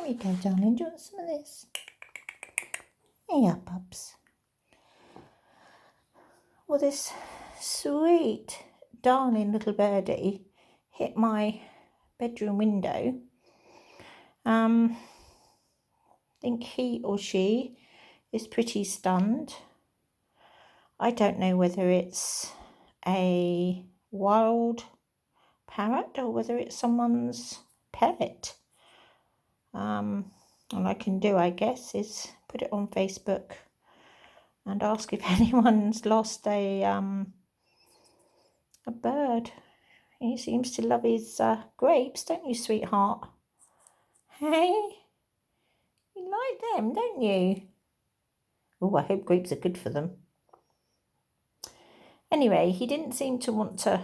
Here you go, darling. Do you want some of this? Here, pups. Well, this sweet, darling little birdie hit my bedroom window. I think he or she is pretty stunned. I don't know whether it's a wild parrot or whether it's someone's pet. All I can do, I guess, is put it on Facebook and ask if anyone's lost a bird. He seems to love his grapes, don't you, sweetheart? Hey, you like them, don't you? Oh, I hope grapes are good for them. Anyway, he didn't seem to want to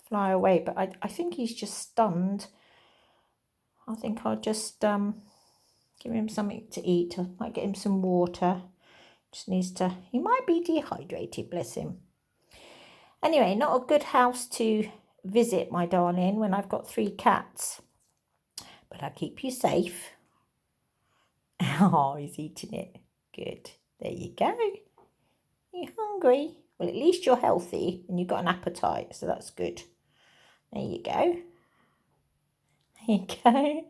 fly away, but I think he's just stunned. I think I'll just give him something to eat. I might get him some water. Just needs to, he might be dehydrated, bless him. Anyway, not a good house to visit, my darling, when I've got 3 cats. But I'll keep you safe. Oh, he's eating it. Good. There you go. You hungry? Well, at least you're healthy and you've got an appetite, so that's good. There you go. There you go.